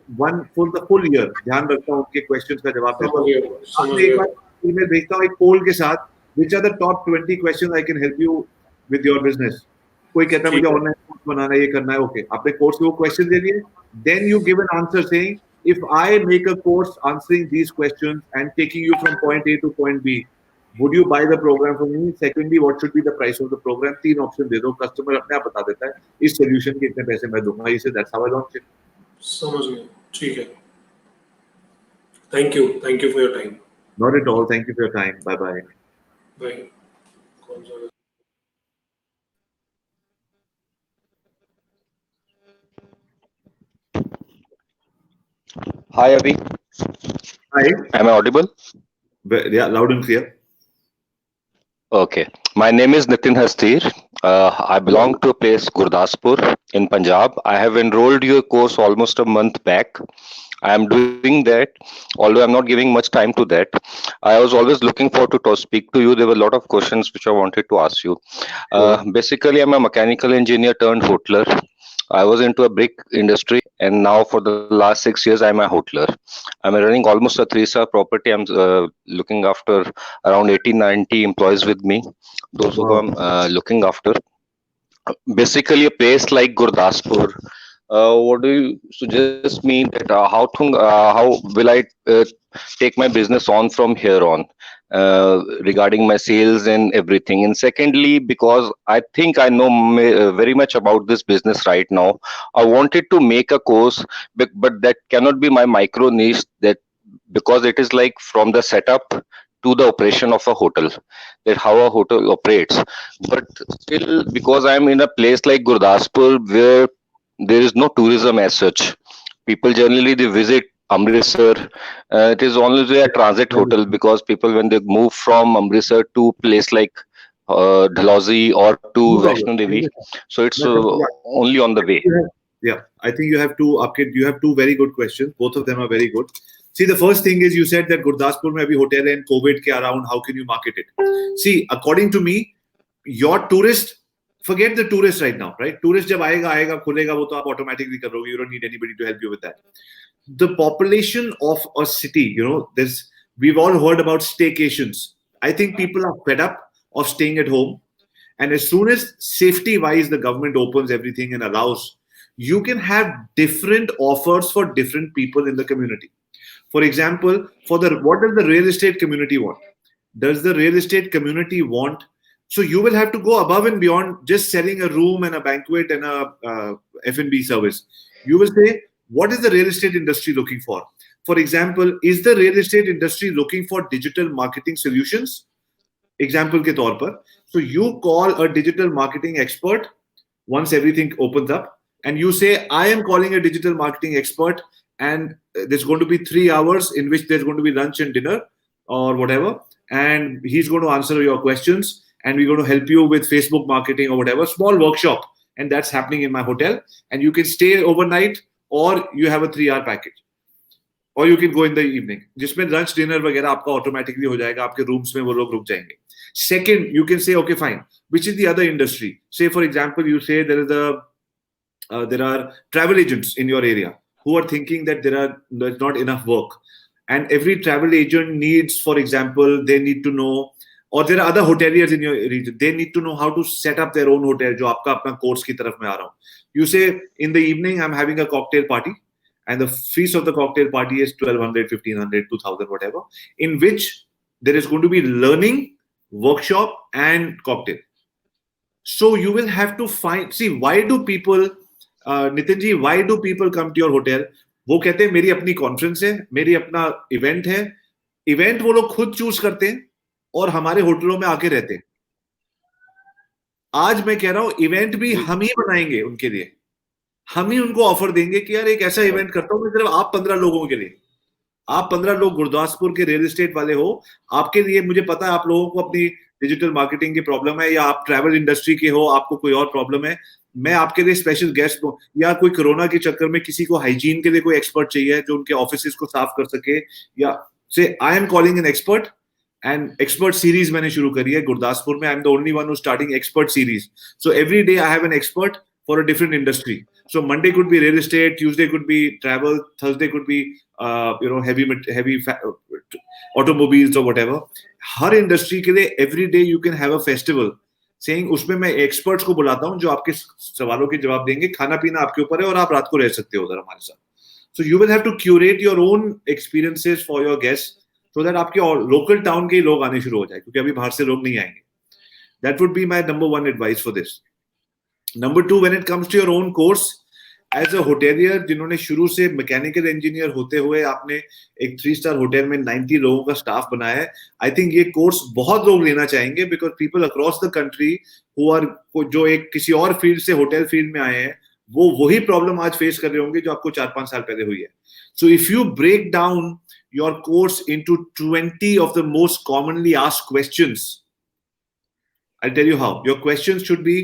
for the full year. ध्यान रखता हूँ उनके questions का जवाब देता हूँ. आपने एक बार ईमेल भेजता हूँ एक पोल के साथ, which are the top 20 questions I can help you with your business. कोई कहता है मुझे ऑनलाइन कोर्स बनाना है, ये करना है, ओके, आपने कोर्स के वो क्वेश्चन दे दिए, then you give an answer saying, if I make a course answering these questions and taking you from point A to point B, would you buy the program from me? Secondly, what should be the price of the program? 3 option दे दो, customer अपने आप बता देता है इस solution के इतने पैसे मैं दूंगा. इसे that's how I launch it. समझ गया. ठीक है. Thank you for your time. Not at all. Thank you for your time. Bye bye. Bye. Hi, Avi. Hi. Am I audible? Yeah, loud and clear. Okay. My name is Nitin Hastir. I belong to a place Gurdaspur in Punjab. I have enrolled your course almost a month back. I am doing that, although I'm not giving much time to that. I was always looking forward to speak to you. There were a lot of questions which I wanted to ask you. Basically, I'm a mechanical engineer turned hoteler. I was into a brick industry, and now for the last 6 years, I'm a hoteler. I'm running almost a 3-star property. I'm looking after around 80-90 employees with me. Those who I'm looking after. Basically, a place like Gurdaspur. What do you suggest me that how will I take my business on from here on regarding my sales and everything? And secondly, because I think I know very much about this business right now, I wanted to make a course, but that cannot be my micro niche, that because it is like from the setup to the operation of a hotel, that how a hotel operates. But still, because I'm in a place like Gurdaspur where there is no tourism as such, people generally they visit Amritsar. It is only a transit hotel, because people when they move from Amritsar to place like Dalhousie or to Vaishno Devi, so it's only on the way. Yeah, I think you have two very good questions. Both of them are very good. See, the first thing is you said that Gurdaspur mein abhi hotel hai and COVID ke around, how can you market it? See, according to me, your tourist, forget the tourist right now, right? Tourist jab aayega khulega, wo to aap automatically karoge. You don't need anybody to help you with that. The population of a city, we've all heard about staycations. I think people are fed up of staying at home. And as soon as safety-wise the government opens everything and allows, you can have different offers for different people in the community. For example, what does the real estate community want? Does the real estate community want? So you will have to go above and beyond just selling a room and a banquet and a F&B service. You will say, what is the real estate industry looking for? For example, is the real estate industry looking for digital marketing solutions? Example ke taur par. So you call a digital marketing expert once everything opens up, and you say, I am calling a digital marketing expert, and there's going to be 3 hours in which there's going to be lunch and dinner or whatever, and he's going to answer your questions, and we're going to help you with Facebook marketing or whatever, small workshop, and that's happening in my hotel, and you can stay overnight, or you have a 3-hour package, or you can go in the evening, जिसमें lunch dinner वगैरह आपका automatically हो जाएगा, आपके rooms में वो लोग रुक जाएंगे. Second, you can say, okay, fine, which is the other industry? Say, for example, you say there are travel agents in your area who are thinking that there's not enough work, and every travel agent needs, for example, they need to know, or there are other hoteliers in your region, they need to know how to set up their own hotel. जो आपका अपना course की तरफ मैं आ रहा हूँ. You say, in the evening, I'm having a cocktail party, and the fees of the cocktail party is 1,200, 1,500, 2,000, whatever, in which there is going to be learning, workshop, and cocktail. So you will have to find, see, why do people, Nitin ji, why do people come to your hotel? वो कहते हैं मेरी अपनी conference है, मेरी अपना event है, event वो लोग खुद choose करते हैं और हमारे होटलों में आके रहते हैं. आज मैं कह रहा हूँ event भी हम ही बनाएंगे उनके लिए, हम ही उनको ऑफर देंगे कि यार एक ऐसा इवेंट करता हूँ मैं सिर्फ आप 15 लोगों के लिए, आप 15 लोग गुरदासपुर के रियल एस्टेट वाले हो, आपके लिए मुझे पता है आप लोगों को अपनी डिजिटल मार्केटिंग की प्रॉब्लम है, या आप ट्रैवल इंडस्ट्री के हो, आपको कोई और प्रॉब्लम है, मैं आपके लिए स्पेशल गेस्ट, या कोई कोरोना के चक्कर में किसी को हाइजीन के लिए कोई एक्सपर्ट चाहिए जो उनके ऑफिस को साफ कर सके, या से आई am calling an expert, and expert series मैंने शुरू करी है गुरदासपुर में. I am the only one who starting expert series. So every day I have an expert for a different industry. So Monday could be real estate, Tuesday could be travel, Thursday could be heavy automobiles or whatever. Her industry के लिए every day you can have a festival saying उसमें मैं experts को बुलाता हूँ जो आपके सवालों के जवाब देंगे, खाना पीना आपके ऊपर है और आप रात को रह सकते हो उधर हमारे साथ. So you will have to curate your own experiences for your guests so that आपके local town के लोग आने शुरू हो जाए, क्योंकि अभी बाहर से लोग नहीं आएंगे. That would be my number one advice for this. Number two, when it comes to your own course, as a hotelier, जिन्होंने शुरू से मैकेनिकल इंजीनियर होते हुए आपने एक 3-star होटल में 90 लोगों का स्टाफ बनाया है, आई थिंक ये कोर्स बहुत लोग लेना चाहेंगे, because people across the country who are, जो एक किसी और फील्ड से होटल फील्ड में आए हैं, वो वही प्रॉब्लम आज फेस कर रहे होंगे जो आपको 4-5 साल पहले हुई है. So if you break down your course into 20 of the most commonly asked questions, I'll tell you how. Your questions should be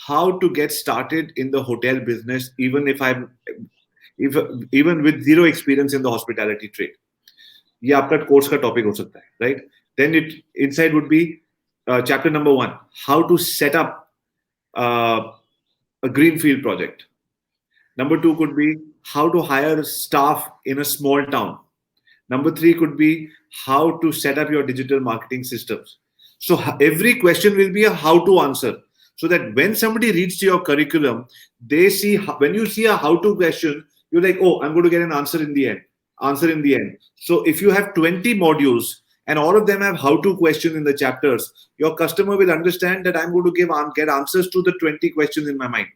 how to get started in the hotel business, even with zero experience in the hospitality trade. ये आपका course का topic हो सकता है, right? Then inside would be chapter number 1, how to set up a greenfield project. Number 2 could be how to hire staff in a small town. Number 3 could be how to set up your digital marketing systems. So every question will be a how to answer. So that when somebody reads to your curriculum, they see, when you see a how-to question, you're like, oh, I'm going to get an answer in the end. So if you have 20 modules and all of them have how-to questions in the chapters, your customer will understand that I'm going to get answers to the 20 questions in my mind.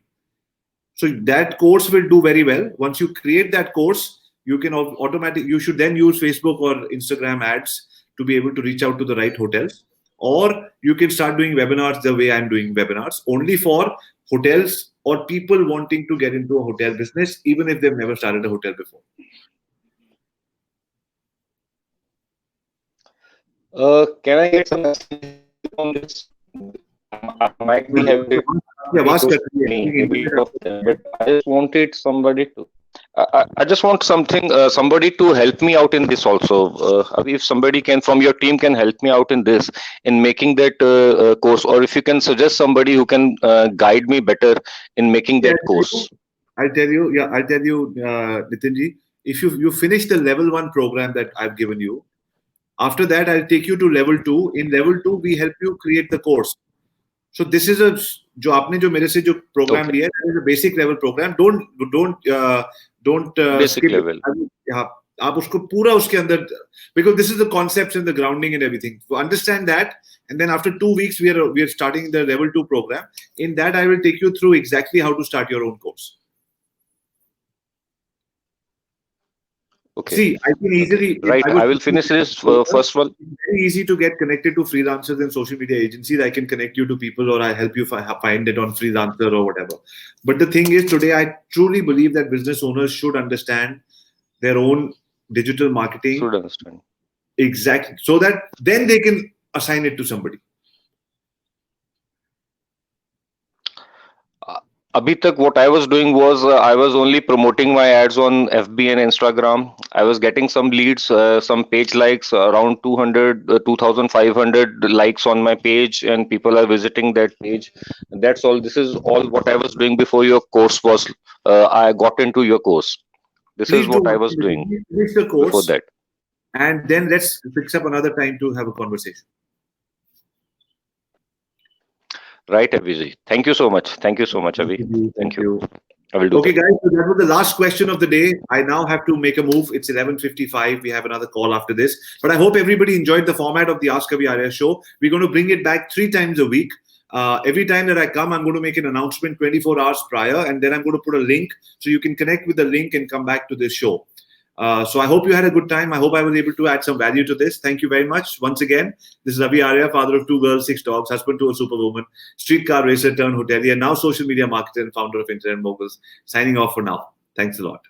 So that course will do very well. Once you create that course, you can you should then use Facebook or Instagram ads to be able to reach out to the right hotels. Or you can start doing webinars the way I'm doing webinars, only for hotels or people wanting to get into a hotel business, even if they've never started a hotel before. Can I get some on this? I might be having but I just wanted somebody to. I just want somebody to help me out in this also. If somebody can from your team can help me out in this, in making that course, or if you can suggest somebody who can guide me better in making that course. I'll tell you, Nitinji, if you finish the level 1 program that I've given you, after that I'll take you to level 2. In level 2, we help you create the course. So this is जो आपने जो मेरे से जो program लिया है, that is a basic level program. Don't basic skip level. हाँ, आप उसको पूरा उसके अंदर, because this is the concepts and the grounding and everything. So understand that, and then after 2 weeks we are starting the level 2 program. In that I will take you through exactly how to start your own course. Okay. See, I can easily right. I will finish this first one. It's very easy to get connected to freelancers and social media agencies. I can connect you to people, or I help you find it on Freelancer or whatever. But the thing is, today I truly believe that business owners should understand their own digital marketing. Should understand. Exactly. So that then they can assign it to somebody. Abhi tak, what I was doing was I was only promoting my ads on FB and Instagram. I was getting some leads, some page likes, around 2,500 likes on my page, and people are visiting that page. That's all. This is all what I was doing before your course was. I got into your course. This is what I was doing before that. And then let's fix up another time to have a conversation. Right, Abhijit. Thank you so much. Thank you so much, Abhi. Thank you. I will do Okay, that. guys. So that was the last question of the day. I now have to make a move. It's 11:55. We have another call after this. But I hope everybody enjoyed the format of the Ask Avi Arya show. We're going to bring it back 3 times a week. Every time that I come, I'm going to make an announcement 24 hours prior, and then I'm going to put a link so you can connect with the link and come back to this show. So I hope you had a good time. I hope I was able to add some value to this. Thank you very much. Once again, this is Avi Arya, father of 2 girls, 6 dogs, husband to a superwoman, streetcar racer turned hotelier, now social media marketer and founder of Internet Moguls. Signing off for now. Thanks a lot.